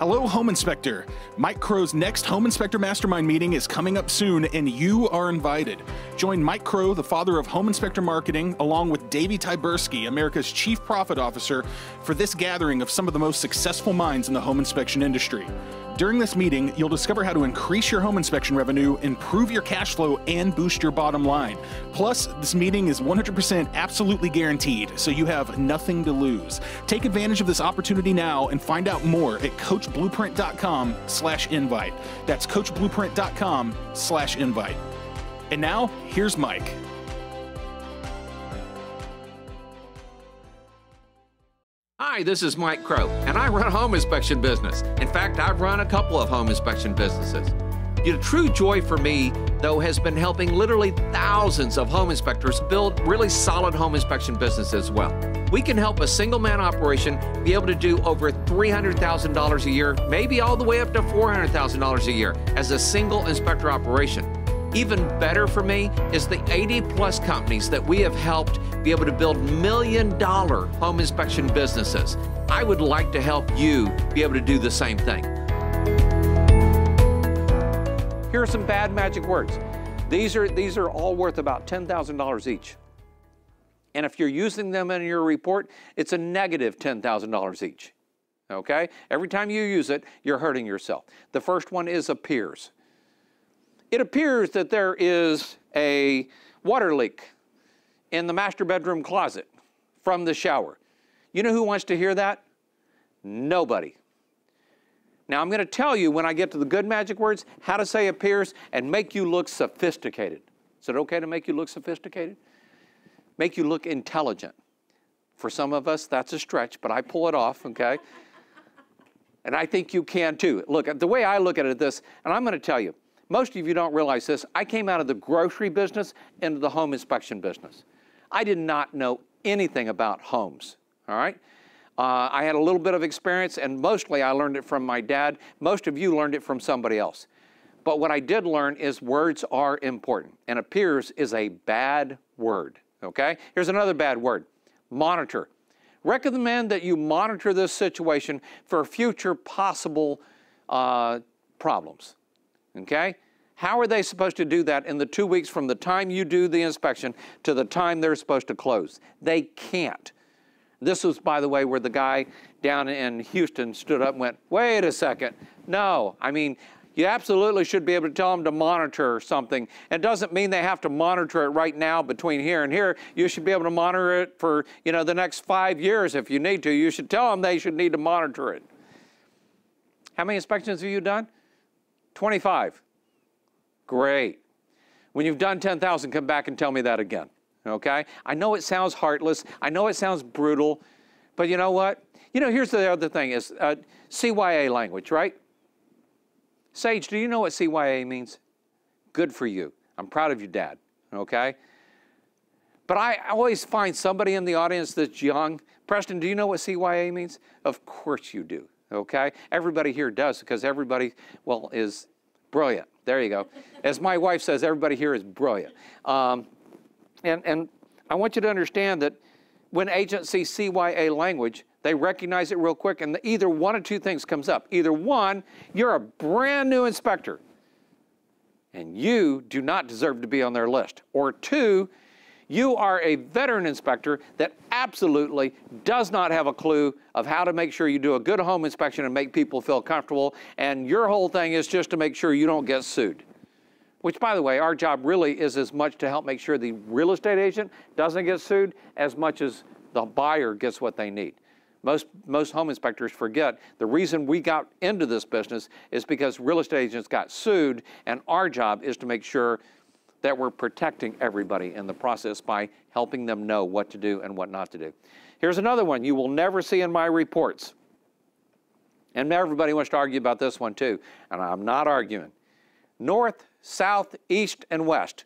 Hello, Home Inspector. Mike Crow's next Home Inspector Mastermind meeting is coming up soon, and you are invited. Join Mike Crow, the father of Home Inspector Marketing, along with Davey Tyberski, America's Chief Profit Officer, for this gathering of some of the most successful minds in the home inspection industry. During this meeting, you'll discover how to increase your home inspection revenue, improve your cash flow, and boost your bottom line. Plus, this meeting is 100% absolutely guaranteed, so you have nothing to lose. Take advantage of this opportunity now and find out more at coachblueprint.com/invite. That's coachblueprint.com/invite. And now, here's Mike. Hi, this is Mike Crow, and I run a home inspection business. In fact, I've run a couple of home inspection businesses. The true joy for me, though, has been helping literally thousands of home inspectors build really solid home inspection businesses as well. We can help a single-man operation be able to do over $300,000 a year, maybe all the way up to $400,000 a year as a single inspector operation. Even better for me is the 80-plus companies that we have helped be able to build million-dollar home inspection businesses. I would like to help you be able to do the same thing. Here are some bad magic words. These are all worth about $10,000 each. And if you're using them in your report, it's a negative $10,000 each. Okay? Every time you use it, you're hurting yourself. The first one is appears. It appears that there is a water leak in the master bedroom closet from the shower. You know who wants to hear that? Nobody. Now I'm going to tell you when I get to the good magic words how to say appears and make you look sophisticated. Is it okay to make you look sophisticated? Make you look intelligent. For some of us, that's a stretch, but I pull it off, okay? And I think you can too. Look, the way I look at it this, and I'm going to tell you, most of you don't realize this. I came out of the grocery business into the home inspection business. I did not know anything about homes, all right? I had a little bit of experience, and mostly I learned it from my dad. Most of you learned it from somebody else. But what I did learn is words are important, and appears is a bad word, okay? Here's another bad word, monitor. Recommend that you monitor this situation for future possible problems. Okay? How are they supposed to do that in the 2 weeks from the time you do the inspection to the time they're supposed to close? They can't. This was, by the way, where the guy down in Houston stood up and went, wait a second. No, I mean, you absolutely should be able to tell them to monitor something. It doesn't mean they have to monitor it right now between here and here. You should be able to monitor it for, the next 5 years if you need to. You should tell them they should need to monitor it. How many inspections have you done? 25. Great. When you've done 10,000, come back and tell me that again, okay? I know it sounds heartless. I know it sounds brutal, but you know what? Here's the other thing is CYA language, right? Sage, do you know what CYA means? Good for you. I'm proud of you, Dad, okay? But I always find somebody in the audience that's young. Preston, do you know what CYA means? Of course you do. Okay? Everybody here does because everybody, is brilliant. There you go. As my wife says, everybody here is brilliant. And I want you to understand that when agents see CYA language, they recognize it real quick, and either one of two things comes up. Either one, you're a brand new inspector, and you do not deserve to be on their list. Or two, you are a veteran inspector that absolutely does not have a clue of how to make sure you do a good home inspection and make people feel comfortable, and your whole thing is just to make sure you don't get sued. Which, by the way, our job really is as much to help make sure the real estate agent doesn't get sued as much as the buyer gets what they need. Most home inspectors forget the reason we got into this business is because real estate agents got sued, and our job is to make sure that we're protecting everybody in the process by helping them know what to do and what not to do. Here's another one you will never see in my reports. And everybody wants to argue about this one too, and I'm not arguing. North, south, east, and west.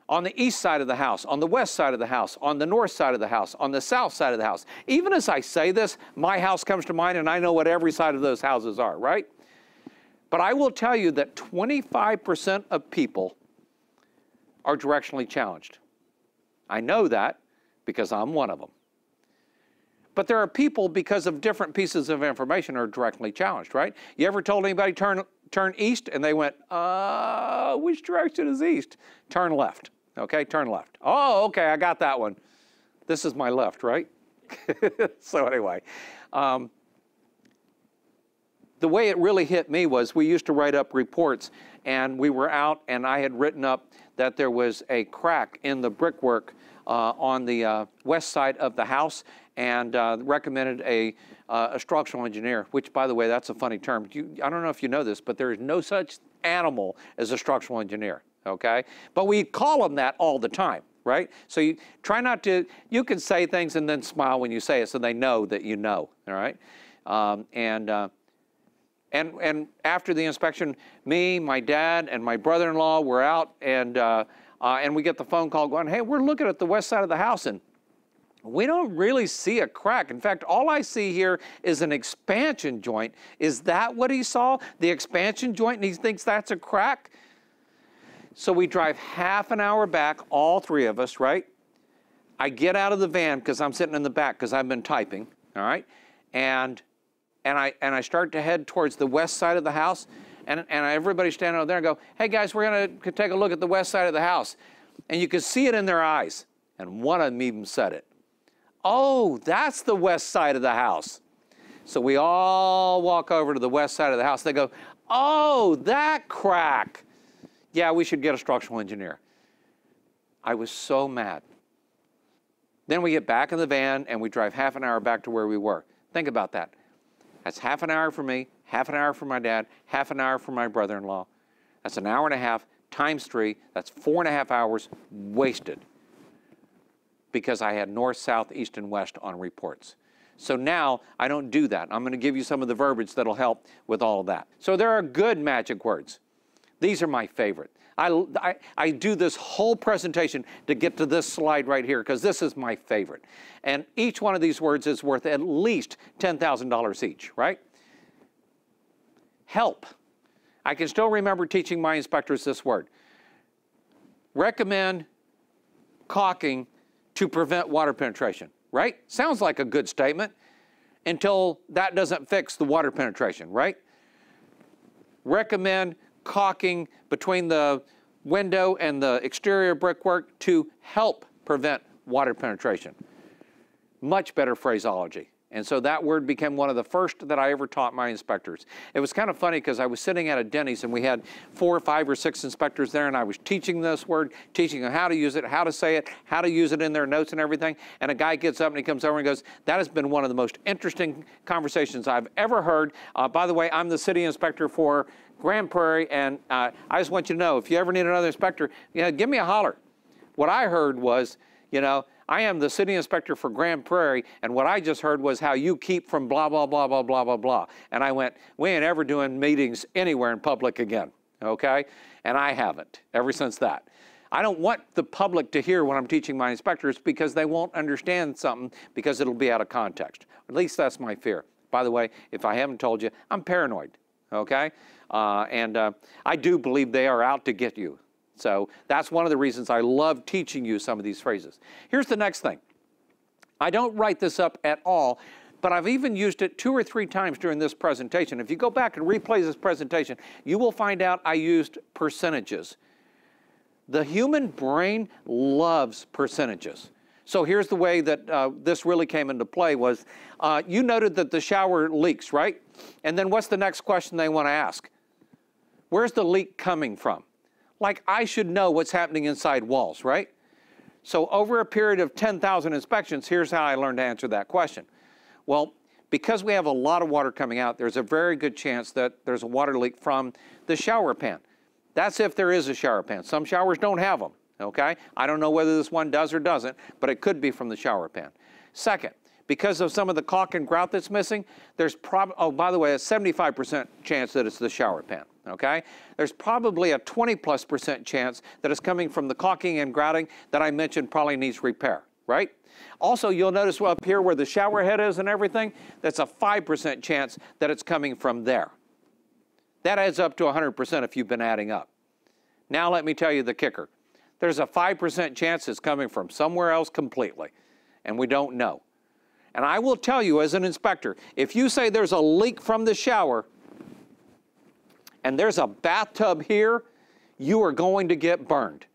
On the east side of the house, on the west side of the house, on the north side of the house, on the south side of the house. Even as I say this, my house comes to mind and I know what every side of those houses are, right? But I will tell you that 25% of people are directionally challenged. I know that because I'm one of them. But there are people, because of different pieces of information, are directly challenged, right? You ever told anybody turn east and they went, which direction is east? Turn left, okay, turn left. Oh, okay, I got that one. This is my left, right? So anyway, the way it really hit me was we used to write up reports, and we were out, and I had written up that there was a crack in the brickwork on the west side of the house, and recommended a structural engineer, which, by the way, that's a funny term. I don't know if you know this, but there is no such animal as a structural engineer, okay? But we call them that all the time, right? So you try not to, you can say things and then smile when you say it so they know that you know, all right? And after the inspection, me, my dad, and my brother-in-law were out, and we get the phone call going, hey, we're looking at the west side of the house, and we don't really see a crack. In fact, all I see here is an expansion joint. Is that what he saw? The expansion joint, and he thinks that's a crack? So we drive half an hour back, all three of us, right? I get out of the van, because I'm sitting in the back, because I've been typing, all right? And I start to head towards the west side of the house, and everybody's standing out there and go, hey guys, we're going to take a look at the west side of the house. And you could see it in their eyes. And one of them even said it. Oh, that's the west side of the house. So we all walk over to the west side of the house. They go, oh, that crack. Yeah, we should get a structural engineer. I was so mad. Then we get back in the van and we drive half an hour back to where we were. Think about that. That's half an hour for me, half an hour for my dad, half an hour for my brother-in-law. That's an hour and a half times 3. That's 4.5 hours wasted because I had north, south, east, and west on reports. So now I don't do that. I'm going to give you some of the verbiage that'll help with all of that. So there are good magic words. These are my favorite. I do this whole presentation to get to this slide right here because this is my favorite. And each one of these words is worth at least $10,000 each, right? Help. I can still remember teaching my inspectors this word. Recommend caulking to prevent water penetration, right? Sounds like a good statement until that doesn't fix the water penetration, right? Recommend caulking between the window and the exterior brickwork to help prevent water penetration. Much better phraseology. And so that word became one of the first that I ever taught my inspectors. It was kind of funny because I was sitting at a Denny's and we had 4, 5, or 6 inspectors there, and I was teaching this word, teaching them how to use it, how to say it, how to use it in their notes and everything. And a guy gets up and he comes over and goes, that has been one of the most interesting conversations I've ever heard. By the way, I'm the city inspector for Grand Prairie, and I just want you to know, if you ever need another inspector, give me a holler. What I heard was, I am the city inspector for Grand Prairie, and what I just heard was how you keep from blah, blah, blah, blah, blah, blah, blah. And I went, we ain't ever doing meetings anywhere in public again, okay? And I haven't ever since that. I don't want the public to hear what I'm teaching my inspectors because they won't understand something because it'll be out of context. At least that's my fear. By the way, if I haven't told you, I'm paranoid, okay? I do believe they are out to get you. So that's one of the reasons I love teaching you some of these phrases. Here's the next thing. I don't write this up at all, but I've even used it 2 or 3 times during this presentation. If you go back and replay this presentation, you will find out I used percentages. The human brain loves percentages. So here's the way that this really came into play was, you noted that the shower leaks, right? And then what's the next question they want to ask? Where's the leak coming from? Like I should know what's happening inside walls, right? So over a period of 10,000 inspections, here's how I learned to answer that question. Well, because we have a lot of water coming out, there's a very good chance that there's a water leak from the shower pan. That's if there is a shower pan. Some showers don't have them, okay? I don't know whether this one does or doesn't, but it could be from the shower pan. Second, because of some of the caulk and grout that's missing, there's oh, by the way, a 75% chance that it's the shower pan, okay? There's probably a 20+% chance that it's coming from the caulking and grouting that I mentioned probably needs repair, right? Also, you'll notice up here where the shower head is and everything, that's a 5% chance that it's coming from there. That adds up to 100% if you've been adding up. Now let me tell you the kicker. There's a 5% chance it's coming from somewhere else completely, and we don't know. And I will tell you as an inspector, if you say there's a leak from the shower and there's a bathtub here, you are going to get burned.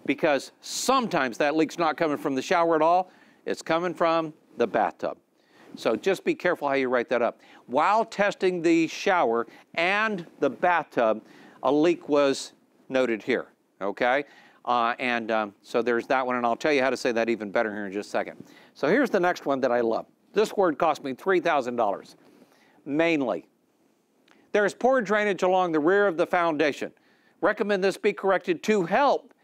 Because sometimes that leak's not coming from the shower at all, it's coming from the bathtub. So just be careful how you write that up. While testing the shower and the bathtub, a leak was noted here, okay? So there's that one, and I'll tell you how to say that even better here in just a second. So here's the next one that I love. This word cost me $3,000. Mainly, there is poor drainage along the rear of the foundation. Recommend this be corrected to help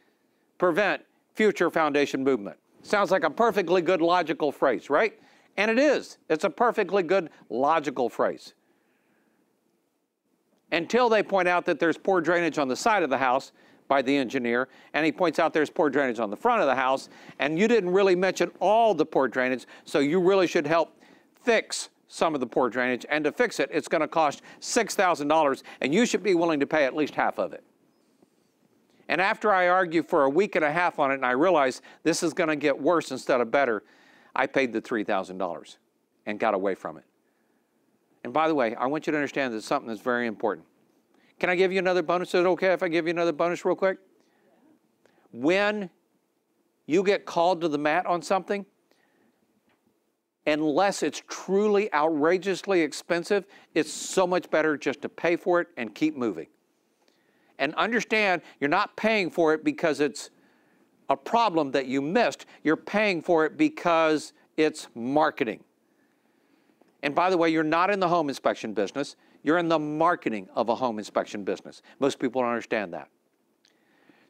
prevent future foundation movement. Sounds like a perfectly good logical phrase, right? And it is. It's a perfectly good logical phrase. Until they point out that there's poor drainage on the side of the house by the engineer, and he points out there's poor drainage on the front of the house, and you didn't really mention all the poor drainage, so you really should help fix some of the poor drainage, and to fix it, it's going to cost $6,000, and you should be willing to pay at least half of it. And after I argued for a week and a half on it, and I realized this is going to get worse instead of better, I paid the $3,000 and got away from it. And by the way, I want you to understand that something that's very important. Can I give you another bonus? Is it okay if I give you another bonus real quick? When you get called to the mat on something, unless it's truly outrageously expensive, it's so much better just to pay for it and keep moving. And understand, you're not paying for it because it's a problem that you missed. You're paying for it because it's marketing. And by the way, you're not in the home inspection business. You're in the marketing of a home inspection business. Most people don't understand that.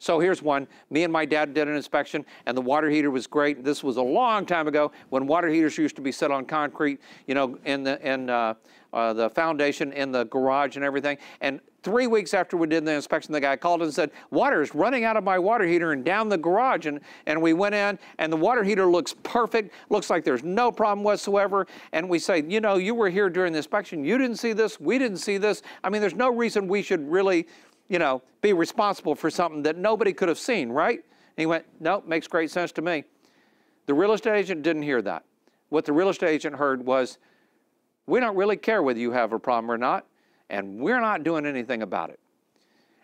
So here's one. Me and my dad did an inspection, and the water heater was great. This was a long time ago when water heaters used to be set on concrete, you know, in the foundation, in the garage and everything. And 3 weeks after we did the inspection, the guy called and said, water is running out of my water heater and down the garage. And we went in, and the water heater looks perfect, looks like there's no problem whatsoever. And we say, you know, you were here during the inspection. You didn't see this. We didn't see this. I mean, there's no reason we should really, you know, be responsible for something that nobody could have seen, right? And he went, nope, makes great sense to me. The real estate agent didn't hear that. What the real estate agent heard was, we don't really care whether you have a problem or not, and we're not doing anything about it.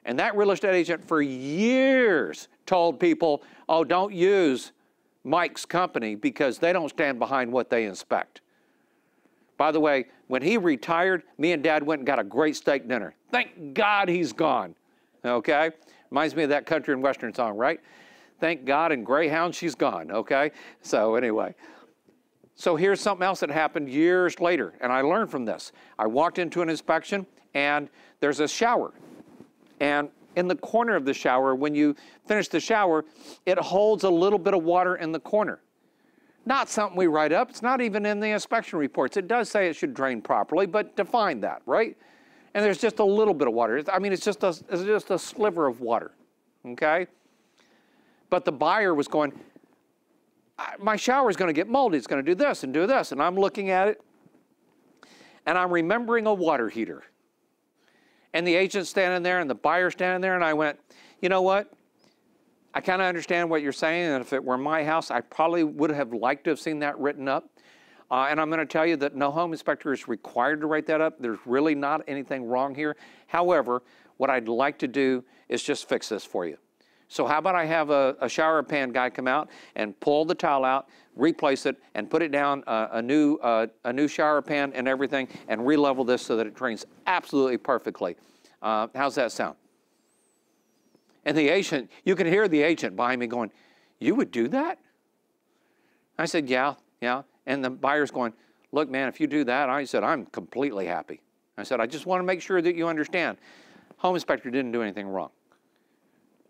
And that real estate agent for years told people, oh, don't use Mike's company because they don't stand behind what they inspect. By the way, when he retired, me and Dad went and got a great steak dinner. Thank God he's gone, okay? Reminds me of that country and western song, right? Thank God and Greyhound, she's gone, okay? So anyway. So here's something else that happened years later, and I learned from this. I walked into an inspection, and there's a shower. And in the corner of the shower, when you finish the shower, it holds a little bit of water in the corner. Not something we write up. It's not even in the inspection reports. It does say it should drain properly, but define that, right? And there's just a little bit of water. I mean, it's just a sliver of water, okay? But the buyer was going, my shower is going to get moldy. It's going to do this and do this. And I'm looking at it, and I'm remembering a water heater. And the agent's standing there, and the buyer's standing there, and I went, you know what? I kind of understand what you're saying, and if it were my house, I probably would have liked to have seen that written up. And I'm going to tell you that no home inspector is required to write that up. There's really not anything wrong here. However, what I'd like to do is just fix this for you. So how about I have a shower pan guy come out and pull the tile out, replace it, and put it down a new shower pan and everything, and re-level this so that it drains absolutely perfectly. How's that sound? And the agent, you can hear the agent behind me going, you would do that? I said, yeah. And the buyer's going, look, man, if you do that, I said, I'm completely happy. I said, I just want to make sure that you understand. Home inspector didn't do anything wrong.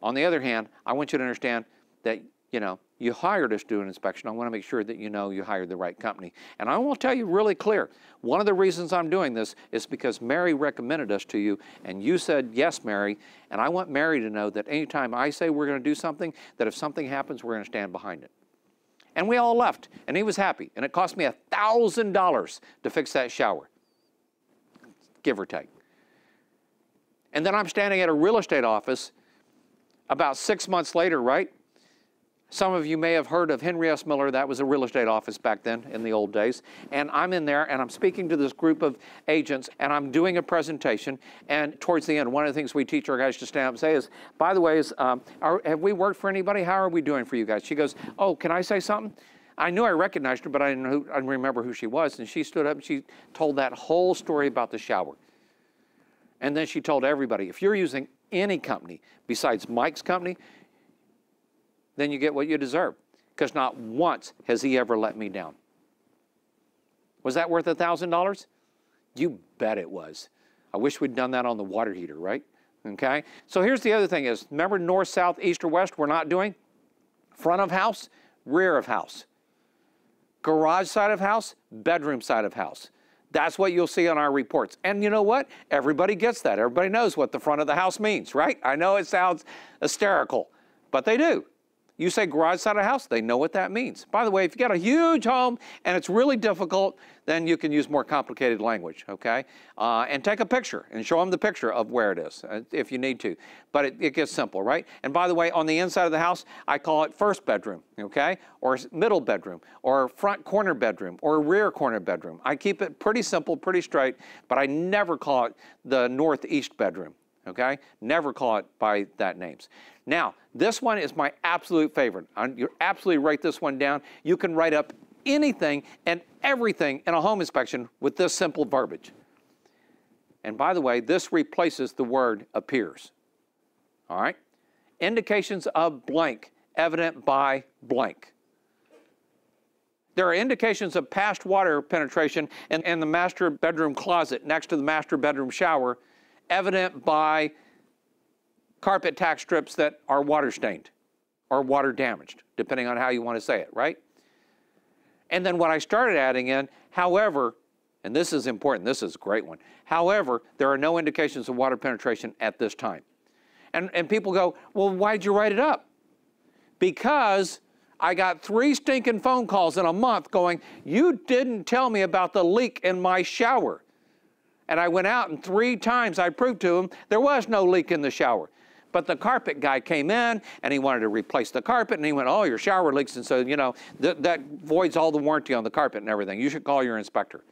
On the other hand, I want you to understand that, you know, you hired us to do an inspection. I want to make sure that you know you hired the right company. And I will tell you really clear, one of the reasons I'm doing this is because Mary recommended us to you, and you said, yes, Mary, and I want Mary to know that anytime I say we're going to do something, that if something happens, we're going to stand behind it. And we all left, and he was happy. And it cost me $1,000 to fix that shower, give or take. And then I'm standing at a real estate office about 6 months later, right? Some of you may have heard of Henry S. Miller. That was a real estate office back then in the old days. And I'm in there and I'm speaking to this group of agents and I'm doing a presentation. And towards the end, one of the things we teach our guys to stand up and say is, by the way, have we worked for anybody? How are we doing for you guys? She goes, oh, can I say something? I knew I recognized her, but I didn't remember who she was. And she stood up and she told that whole story about the shower. And then she told everybody, if you're using any company besides Mike's company, then you get what you deserve, because not once has he ever let me down. Was that worth $1,000? You bet it was. I wish we'd done that on the water heater, right? Okay? So here's the other thing is, remember north, south, east, or west we're not doing? Front of house, rear of house. Garage side of house, bedroom side of house. That's what you'll see on our reports. And you know what? Everybody gets that. Everybody knows what the front of the house means, right? I know it sounds hysterical, but they do. You say garage side of house, they know what that means. By the way, if you got a huge home and it's really difficult, then you can use more complicated language, okay? And take a picture and show them the picture of where it is if you need to. But it gets simple, right? And by the way, on the inside of the house, I call it first bedroom, okay? Or middle bedroom, or front corner bedroom, or rear corner bedroom. I keep it pretty simple, pretty straight, but I never call it the northeast bedroom, okay? Never call it by that names. Now, this one is my absolute favorite. You absolutely write this one down. You can write up anything and everything in a home inspection with this simple verbiage. And by the way, this replaces the word appears. All right? Indications of blank, evident by blank. There are indications of past water penetration in the master bedroom closet next to the master bedroom shower, evident by carpet tack strips that are water stained or water damaged, depending on how you want to say it, right? And then what I started adding in, however, and this is important, this is a great one, however, there are no indications of water penetration at this time. And people go, well, why'd you write it up? Because I got 3 stinking phone calls in a month going, you didn't tell me about the leak in my shower. And I went out and 3 times I proved to them there was no leak in the shower. But the carpet guy came in and he wanted to replace the carpet and he went, oh, your shower leaks. And so, you know, that voids all the warranty on the carpet and everything. You should call your inspector.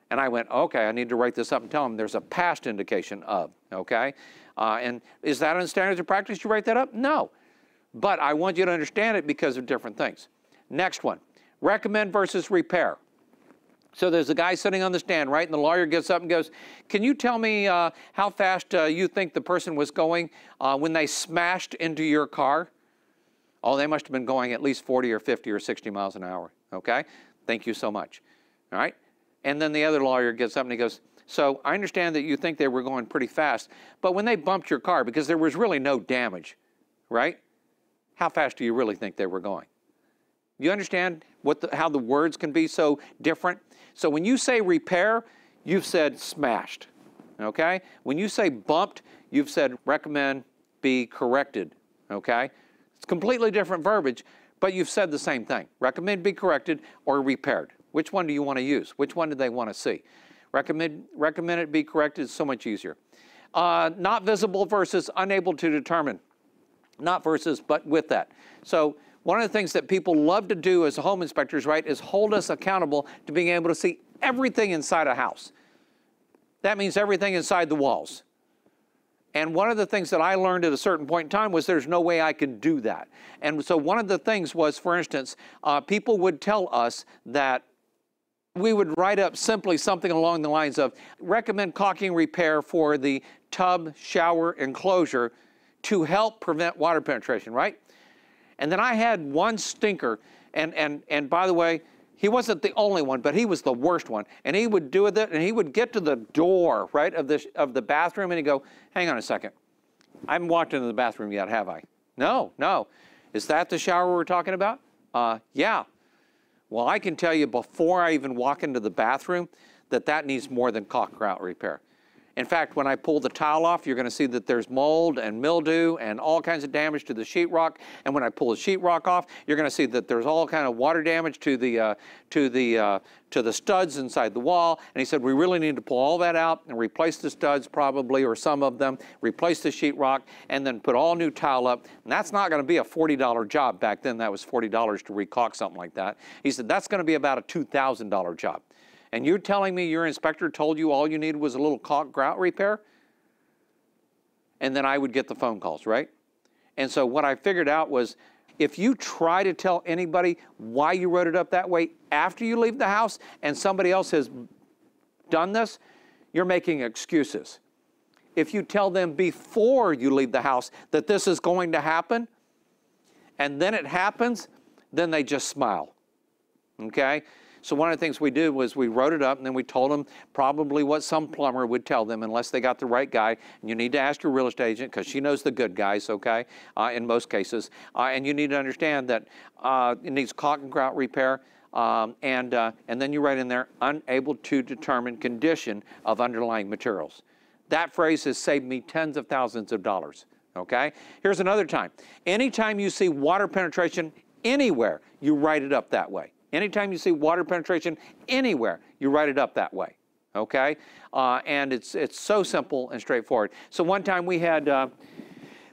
And I went, okay, I need to write this up and tell him there's a past indication of, okay? And is that in standards of practice you write that up? No. But I want you to understand it because of different things. Next one, recommend versus repair. So there's a guy sitting on the stand, right? And the lawyer gets up and goes, can you tell me how fast you think the person was going when they smashed into your car? Oh, they must have been going at least 40 or 50 or 60 miles an hour, okay? Thank you so much, all right? And then the other lawyer gets up and he goes, so I understand that you think they were going pretty fast, but when they bumped your car, because there was really no damage, right? How fast do you really think they were going? You understand how the words can be so different? So when you say repair, you've said smashed, okay? When you say bumped, you've said recommend be corrected, okay? It's completely different verbiage, but you've said the same thing. Recommend be corrected or repaired. Which one do you want to use? Which one do they want to see? Recommend it be corrected is so much easier. Not visible versus unable to determine. Not versus, but with that. So one of the things that people love to do as home inspectors, right, is hold us accountable to being able to see everything inside a house. That means everything inside the walls. And one of the things that I learned at a certain point in time was there's no way I could do that. And so one of the things was, for instance, people would tell us that we would write up simply something along the lines of recommend caulking repair for the tub shower enclosure to help prevent water penetration, right? And then I had one stinker, and by the way, he wasn't the only one, but he was the worst one. And he would do it, and he would get to the door, right, of the bathroom, and he'd go, hang on a second. I haven't walked into the bathroom yet, have I? No. Is that the shower we're talking about? Yeah. Well, I can tell you before I even walk into the bathroom that needs more than caulk grout repair. In fact, when I pull the tile off, you're going to see that there's mold and mildew and all kinds of damage to the sheetrock. And when I pull the sheetrock off, you're going to see that there's all kind of water damage to the studs inside the wall. And he said, we really need to pull all that out and replace the studs probably, or some of them, replace the sheetrock, and then put all new tile up. And that's not going to be a $40 job. Back then, that was $40 to recaulk something like that. He said, that's going to be about a $2,000 job. And you're telling me your inspector told you all you needed was a little caulk grout repair? And then I would get the phone calls, right? And so what I figured out was, if you try to tell anybody why you wrote it up that way after you leave the house and somebody else has done this, you're making excuses. If you tell them before you leave the house that this is going to happen, and then it happens, then they just smile, okay? So one of the things we did was we wrote it up, and then we told them probably what some plumber would tell them unless they got the right guy. And you need to ask your real estate agent because she knows the good guys, okay, in most cases. And you need to understand that it needs caulk and grout repair. And then you write in there, unable to determine condition of underlying materials. That phrase has saved me tens of thousands of dollars, okay? Here's another time. Anytime you see water penetration anywhere, you write it up that way. Anytime you see water penetration anywhere, you write it up that way, okay? And it's so simple and straightforward. So one time we had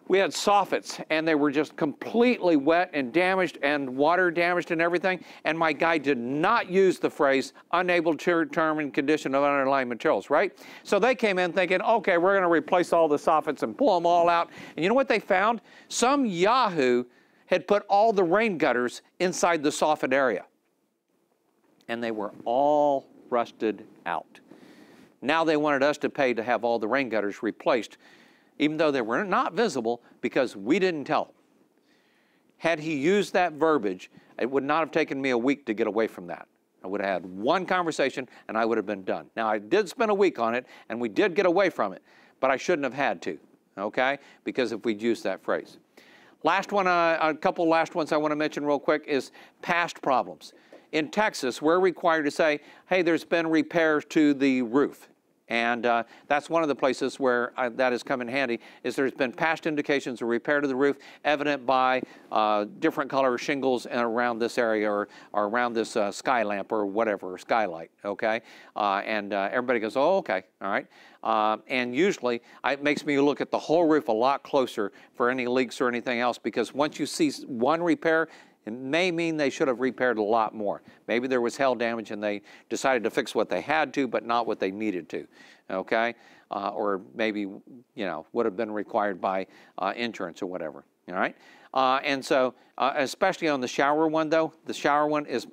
soffits, and they were just completely wet and damaged and water damaged and everything, and my guy did not use the phrase unable to determine condition of underlying materials, right? So they came in thinking, okay, we're going to replace all the soffits and pull them all out. And you know what they found? Some yahoo had put all the rain gutters inside the soffit area, and they were all rusted out. Now they wanted us to pay to have all the rain gutters replaced, even though they were not visible, because we didn't tell him. Had he used that verbiage, it would not have taken me a week to get away from that. I would have had one conversation and I would have been done. Now, I did spend a week on it and we did get away from it, but I shouldn't have had to, okay? Because if we'd used that phrase. Last one, a couple last ones I want to mention real quick is past problems. In Texas, we're required to say, hey, there's been repairs to the roof. And that's one of the places where that has come in handy, is there's been past indications of repair to the roof evident by different color shingles around this area, or around this sky lamp or whatever, or skylight, okay? Everybody goes, oh, okay, all right. And usually it makes me look at the whole roof a lot closer for any leaks or anything else, because once you see one repair, it may mean they should have repaired a lot more. Maybe there was hail damage and they decided to fix what they had to, but not what they needed to, okay? Or maybe, you know, would have been required by insurance or whatever, all right? And so, especially on the shower one though, the shower one is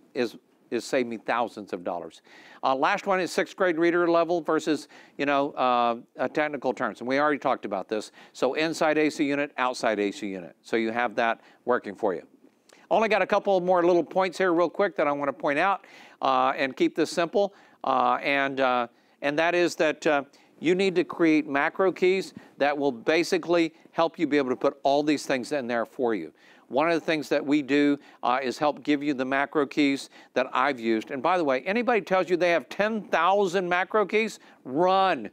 saved me thousands of dollars. Last one is 6th grade reader level versus, you know, technical terms. And we already talked about this. So inside AC unit, outside AC unit. So you have that working for you. Only got a couple more little points here real quick that I want to point out and keep this simple. And that is that you need to create macro keys that will basically help you be able to put all these things in there for you. One of the things that we do is help give you the macro keys that I've used. And by the way, anybody tells you they have 10,000 macro keys, run.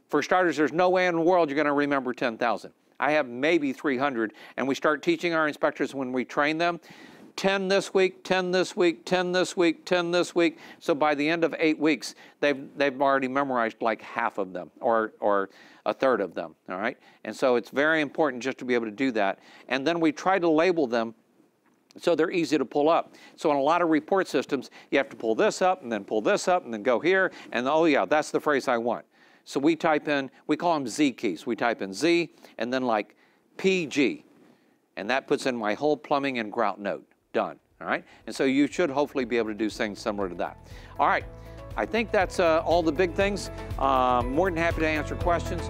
For starters, there's no way in the world you're going to remember 10,000. I have maybe 300, and we start teaching our inspectors when we train them, 10 this week, 10 this week, 10 this week, 10 this week. So by the end of 8 weeks, they've already memorized like half of them, or a third of them, all right? And so it's very important just to be able to do that. And then we try to label them so they're easy to pull up. So in a lot of report systems, you have to pull this up, and then pull this up, and then go here, and oh yeah, that's the phrase I want. So we type in, we call them Z keys. We type in Z and then like PG. And that puts in my whole plumbing and grout note. Done, all right? And so you should hopefully be able to do things similar to that. All right, I think that's all the big things. More than happy to answer questions.